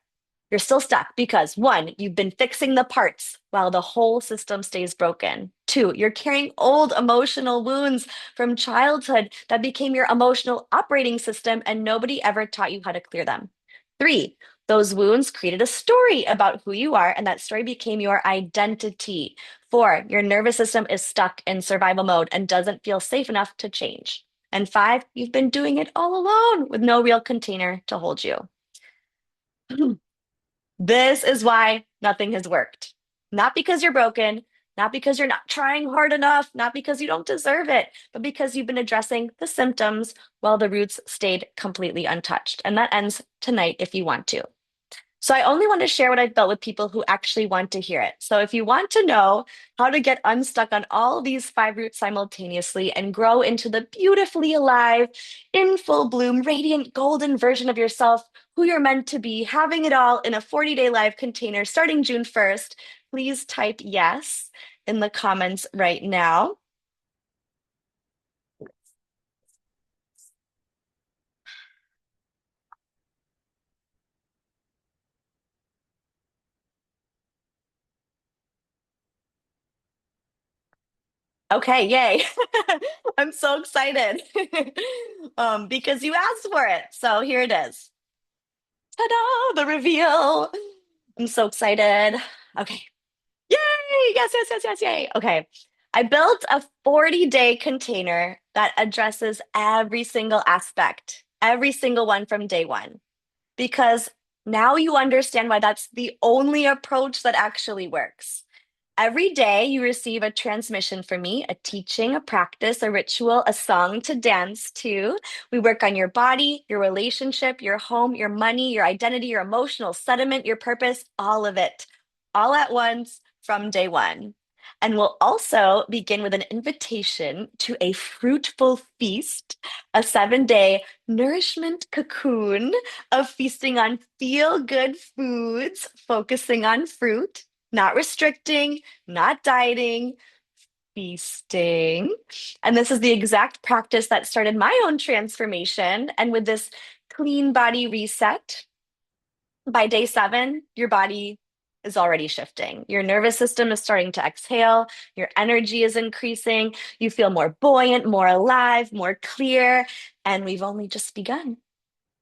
You're still stuck because one, you've been fixing the parts while the whole system stays broken. Two, you're carrying old emotional wounds from childhood that became your emotional operating system and nobody ever taught you how to clear them. Three, those wounds created a story about who you are, and that story became your identity. Four, your nervous system is stuck in survival mode and doesn't feel safe enough to change. And five, you've been doing it all alone with no real container to hold you. This is why nothing has worked. Not because you're broken, not because you're not trying hard enough, not because you don't deserve it, but because you've been addressing the symptoms while the roots stayed completely untouched. And that ends tonight if you want to. So I only want to share what I've built with people who actually want to hear it. So if you want to know how to get unstuck on all these 5 roots simultaneously and grow into the beautifully alive, in full bloom, radiant, golden version of yourself, who you're meant to be, having it all in a 40-day live container starting June 1st, please type yes in the comments right now. Okay, yay. I'm so excited because you asked for it. So here it is. Ta-da, the reveal. I'm so excited. Okay. Yay! Yes, yes, yes, yes, yay. Okay. I built a 40-day container that addresses every single aspect, every single one from day one, because now you understand why that's the only approach that actually works. Every day, you receive a transmission from me, a teaching, a practice, a ritual, a song to dance to. We work on your body, your relationship, your home, your money, your identity, your emotional sediment, your purpose, all of it, all at once from day one. And we'll also begin with an invitation to a fruitful feast, a 7-day nourishment cocoon of feasting on feel good foods, focusing on fruit, not restricting, not dieting, feasting. And this is the exact practice that started my own transformation. And with this clean body reset, by day 7, your body is already shifting. Your nervous system is starting to exhale. Your energy is increasing. You feel more buoyant, more alive, more clear. And we've only just begun.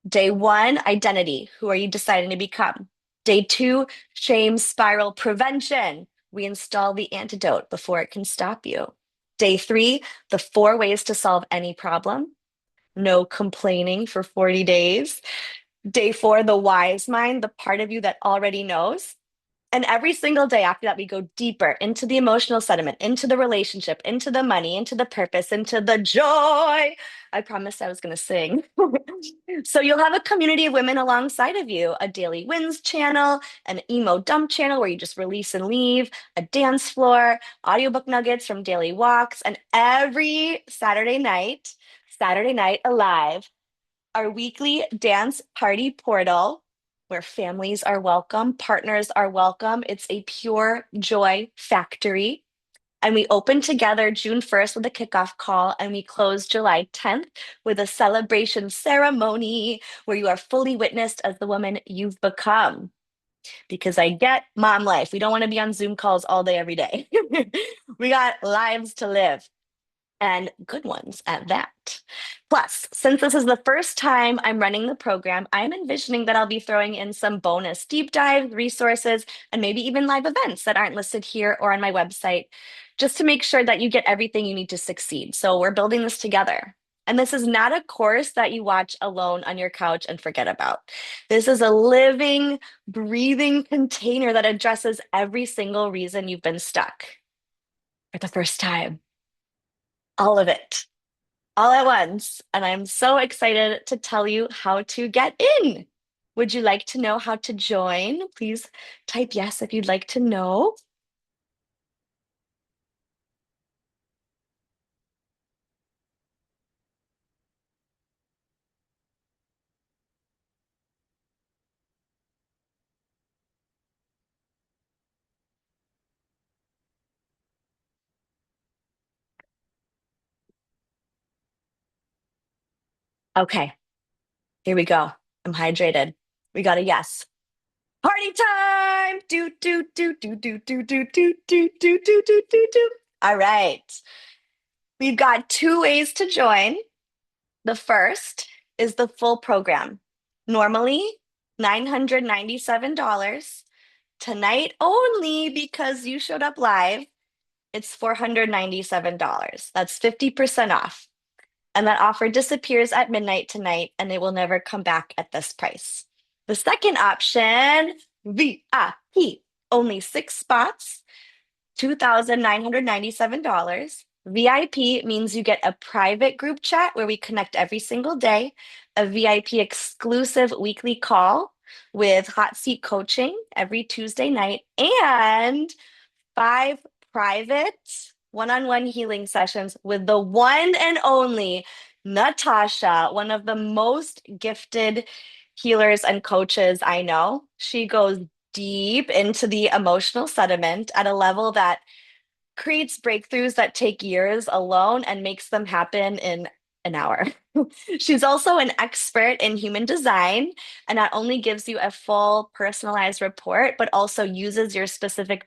Day 1, identity. Who are you deciding to become? Day 2, shame spiral prevention. We install the antidote before it can stop you. Day 3, the 4 ways to solve any problem. No complaining for 40 days. Day 4, the wise mind, the part of you that already knows. And every single day after that, we go deeper into the emotional sediment, into the relationship, into the money, into the purpose, into the joy. I promised I was going to sing. So you'll have a community of women alongside of you, a daily wins channel, an emo dump channel where you just release and leave, a dance floor, audiobook nuggets from daily walks, and every Saturday night alive, our weekly dance party portal where families are welcome, partners are welcome. It's a pure joy factory. And we open together June 1st with a kickoff call, and we close July 10th with a celebration ceremony where you are fully witnessed as the woman you've become. Because I get mom life. We don't want to be on Zoom calls all day, every day. We got lives to live and good ones at that. Plus, since this is the first time I'm running the program, I'm envisioning that I'll be throwing in some bonus deep dive resources and maybe even live events that aren't listed here or on my website, just to make sure that you get everything you need to succeed. So we're building this together. And this is not a course that you watch alone on your couch and forget about. This is a living, breathing container that addresses every single reason you've been stuck for the first time. All of it, all at once. And I'm so excited to tell you how to get in. Would you like to know how to join? Please type yes if you'd like to know. Okay, here we go. I'm hydrated. We got a yes. Party time! Do, do, do, do, do, do, do, do, do, do, do, do, do, do. All right. We've got two ways to join. The first is the full program. Normally, $997. Tonight only, because you showed up live, it's $497. That's 50% off. And that offer disappears at midnight tonight, and it will never come back at this price. The second option, VIP, only 6 spots, $2,997. VIP means you get a private group chat where we connect every single day, a VIP exclusive weekly call with hot seat coaching every Tuesday night, and 5 private one-on-one healing sessions with the one and only Natasha, one of the most gifted healers and coaches I know. She goes deep into the emotional sediment at a level that creates breakthroughs that take years alone and makes them happen in an hour. She's also an expert in human design and not only gives you a full personalized report, but also uses your specific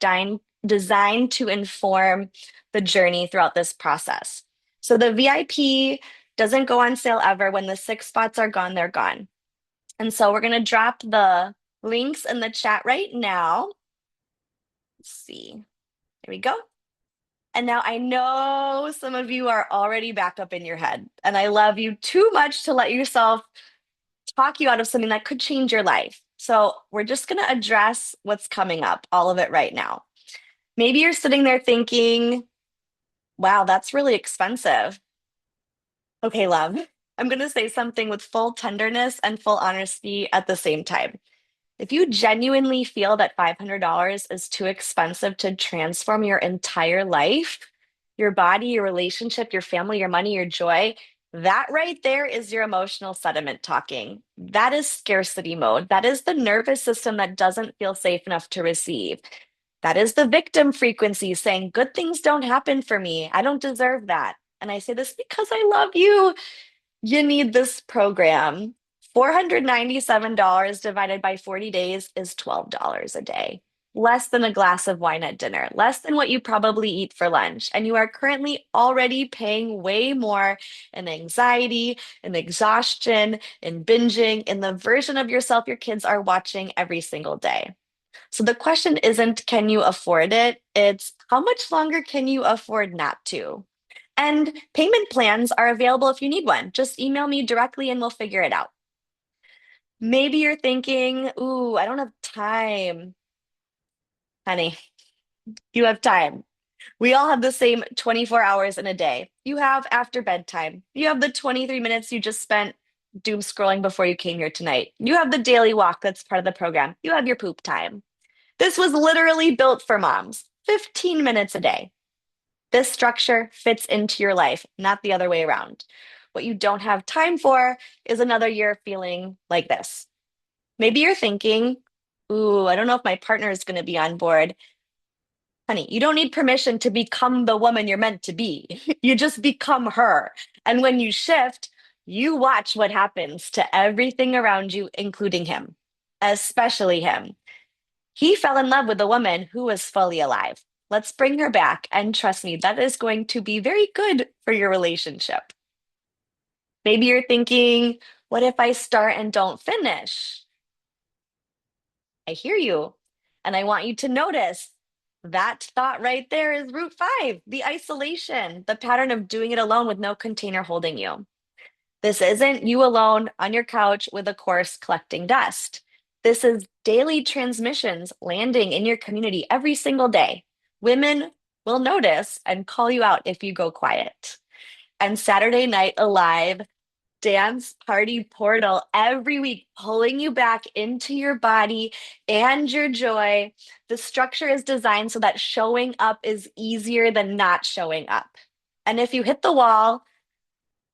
design to inform the journey throughout this process. So the VIP doesn't go on sale ever. When the 6 spots are gone, they're gone. And so we're going to drop the links in the chat right now. Let's see. There we go. And now I know some of you are already back up in your head, and I love you too much to let yourself talk you out of something that could change your life. So we're just going to address what's coming up, all of it right now. Maybe you're sitting there thinking, wow, that's really expensive. Okay, love, I'm going to say something with full tenderness and full honesty at the same time. If you genuinely feel that $500 is too expensive to transform your entire life, your body, your relationship, your family, your money, your joy, that right there is your emotional sediment talking. That is scarcity mode. That is the nervous system that doesn't feel safe enough to receive. That is the victim frequency saying, good things don't happen for me. I don't deserve that. And I say this because I love you. You need this program. $497 divided by 40 days is $12 a day. Less than a glass of wine at dinner, less than what you probably eat for lunch. And you are currently already paying way more in anxiety, in exhaustion, in binging, in the version of yourself your kids are watching every single day. So the question isn't, can you afford it? It's how much longer can you afford not to? And payment plans are available if you need one. Just email me directly and we'll figure it out. Maybe you're thinking, ooh, I don't have time. Honey, you have time. We all have the same 24 hours in a day. You have after bedtime. You have the 23 minutes you just spent doom scrolling before you came here tonight. You have the daily walk that's part of the program. You have your poop time. This was literally built for moms. 15 minutes a day. This structure fits into your life, not the other way around. What you don't have time for is another year feeling like this. Maybe you're thinking, ooh, I don't know if my partner is going to be on board. Honey, you don't need permission to become the woman you're meant to be. You just become her. And when you shift, you watch what happens to everything around you, including him, especially him. He fell in love with a woman who was fully alive. Let's bring her back. And trust me, that is going to be very good for your relationship. Maybe you're thinking, what if I start and don't finish? I hear you. And I want you to notice that thought right there is root five, the isolation, the pattern of doing it alone with no container holding you. This isn't you alone on your couch with a course collecting dust. This is daily transmissions landing in your community every single day. Women will notice and call you out if you go quiet. And Saturday Night Alive dance party portal every week, pulling you back into your body and your joy. The structure is designed so that showing up is easier than not showing up. And if you hit the wall,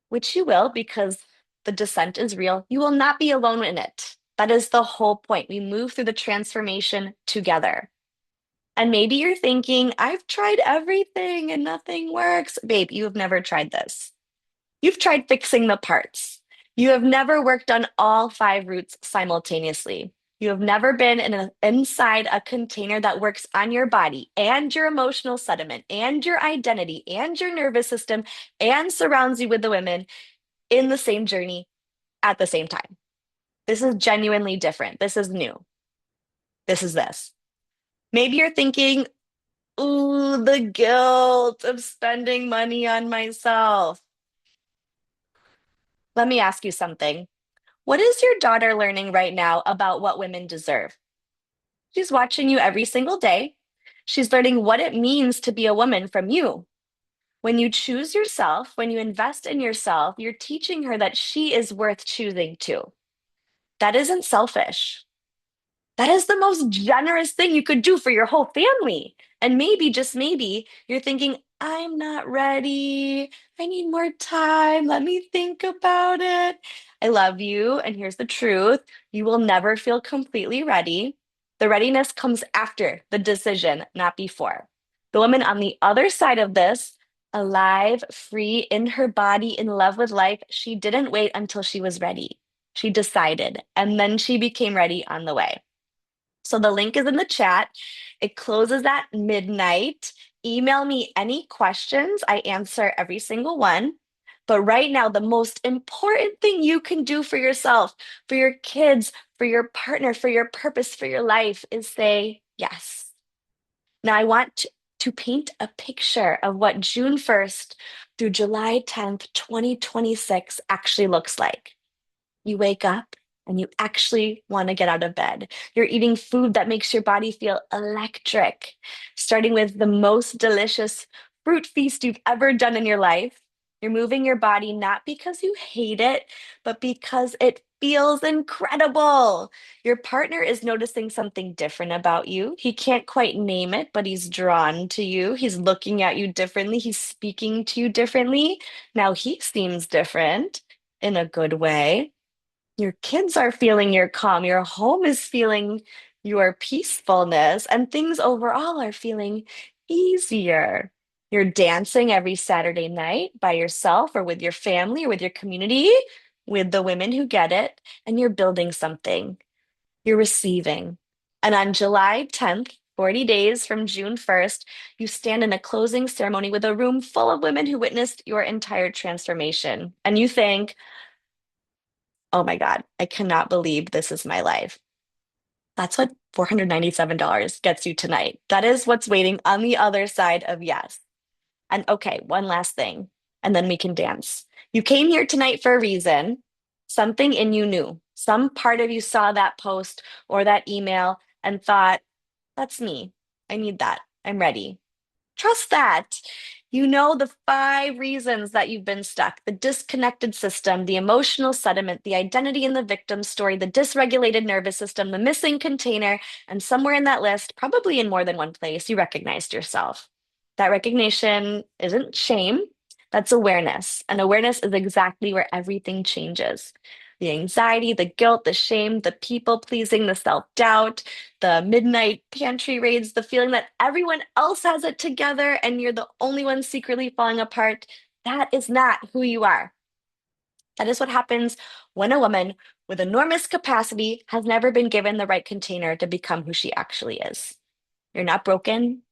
which you will because the descent is real, you will not be alone in it. That is the whole point. We move through the transformation together. And maybe you're thinking, I've tried everything and nothing works. Babe, you have never tried this. You've tried fixing the parts. You have never worked on all five roots simultaneously. You have never been inside a container that works on your body and your emotional sediment and your identity and your nervous system and surrounds you with the women in the same journey at the same time. This is genuinely different. This is new. This is this. Maybe you're thinking, ooh, the guilt of spending money on myself. Let me ask you something. What is your daughter learning right now about what women deserve? She's watching you every single day. She's learning what it means to be a woman from you. When you choose yourself, when you invest in yourself, you're teaching her that she is worth choosing too. That isn't selfish. That is the most generous thing you could do for your whole family. And maybe, just maybe, you're thinking, I'm not ready. I need more time. Let me think about it. I love you. And here's the truth, you will never feel completely ready. The readiness comes after the decision, not before. The woman on the other side of this, alive, free, in her body, in love with life, she didn't wait until she was ready. She decided, and then she became ready on the way. So the link is in the chat. It closes at midnight. Email me any questions. I answer every single one. But right now, the most important thing you can do for yourself, for your kids, for your partner, for your purpose, for your life is say yes. Now, I want to paint a picture of what June 1st through July 10th, 2026 actually looks like. You wake up and you actually want to get out of bed. You're eating food that makes your body feel electric, starting with the most delicious fruit feast you've ever done in your life. You're moving your body not because you hate it, but because it feels incredible. Your partner is noticing something different about you. He can't quite name it, but he's drawn to you. He's looking at you differently. He's speaking to you differently. Now he seems different in a good way. Your kids are feeling your calm, your home is feeling your peacefulness, and things overall are feeling easier. You're dancing every Saturday night by yourself or with your family or with your community, with the women who get it, and you're building something. You're receiving. And on July 10th, 40 days from June 1st, you stand in a closing ceremony with a room full of women who witnessed your entire transformation. And you think, oh my God, I cannot believe this is my life. That's what $497 gets you tonight. That is what's waiting on the other side of yes. And okay, one last thing, and then we can dance. You came here tonight for a reason. Something in you knew. Some part of you saw that post or that email and thought, that's me. I need that. I'm ready. Trust that. You know the five reasons that you've been stuck: the disconnected system, the emotional sediment, the identity in the victim story, the dysregulated nervous system, the missing container, and somewhere in that list, probably in more than one place, you recognized yourself. That recognition isn't shame, that's awareness. And awareness is exactly where everything changes. the anxiety, the guilt, the shame, the people pleasing, the self-doubt, the midnight pantry raids, the feeling that everyone else has it together and you're the only one secretly falling apart. That is not who you are. That is what happens when a woman with enormous capacity has never been given the right container to become who she actually is. You're not broken.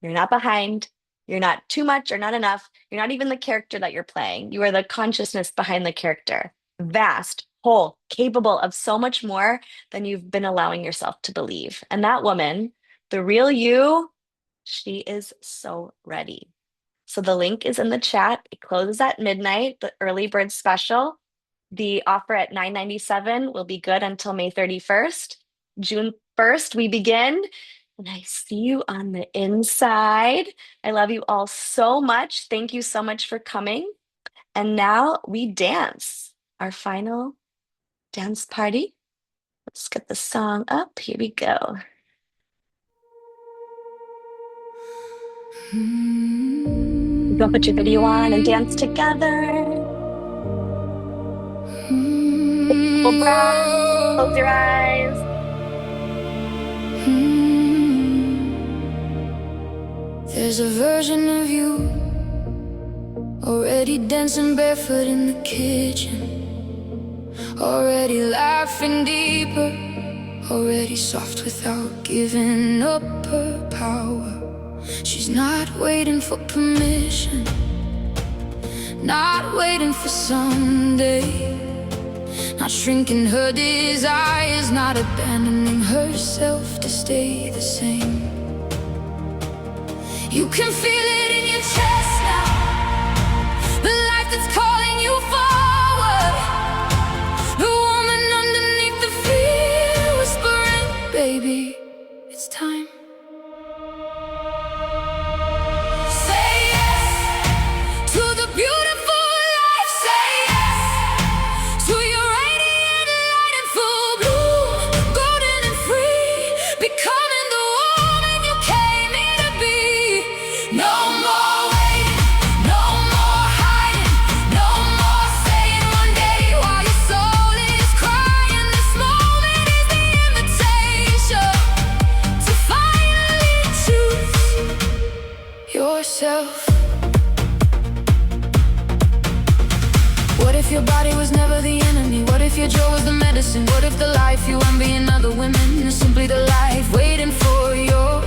You're not behind. You're not too much or not enough. You're not even the character that you're playing. You are the consciousness behind the character. Vast, whole, capable of so much more than you've been allowing yourself to believe. And that woman, the real you, she is so ready. So the link is in the chat. It closes at midnight, the early bird special. The offer at $9.97 will be good until May 31st. June 1st, we begin. And I see you on the inside. I love you all so much. Thank you so much for coming. And now we dance our final dance party. Let's get the song up. Here we go. Go put your video on and dance together. Full breath. Close your eyes. There's a version of you already dancing barefoot in the kitchen, already laughing deeper, already soft without giving up her power. She's not waiting for permission, not waiting for someday, not shrinking her desires, not abandoning herself to stay the same. You can feel it in your chest now, the life that's calling you forward, the woman underneath the fear whispering, baby, it's time. Say yes to the beautiful life, say yes to your radiant light in full bloom, golden and free, becoming the woman you came here to be. No more waiting, no more hiding, no more saying one day while your soul is crying. This moment is the invitation to finally choose yourself. What if your body was never the enemy? What if your joy was the medicine? What if the life you envy in other women is simply the life waiting for your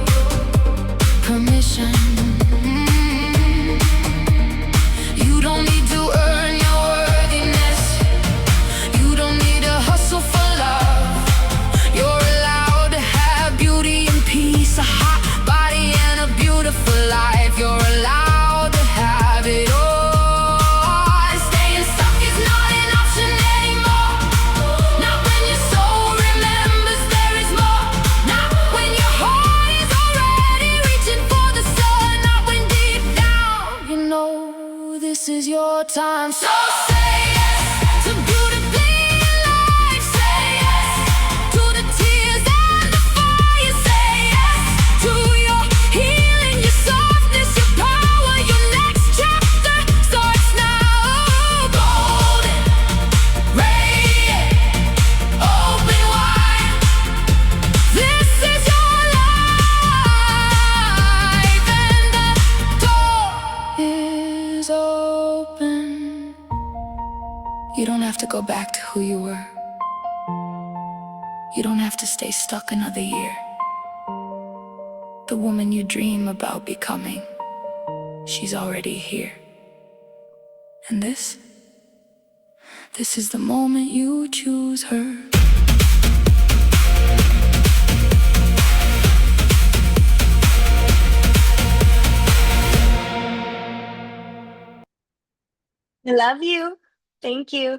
permission? You don't need to earn your worthiness. You don't need to hustle for love. You're allowed to have beauty and peace, a hot body and a beautiful life. You're allowed to have it all. Staying stuck is not an option anymore. Not when your soul remembers there is more. Not when your heart is already reaching for the sun. Not when deep down you know this is your time. So say yes to beautifully alive. Say yes to the tears and the fire. Say yes to your healing, your softness, your power. Your next chapter starts now. Golden, radiant, open wide. This is your life, and the door is open. You don't have to go back to who you were. You don't have to stay stuck another year. The woman you dream about becoming, she's already here. And this is the moment you choose her. I love you. Thank you.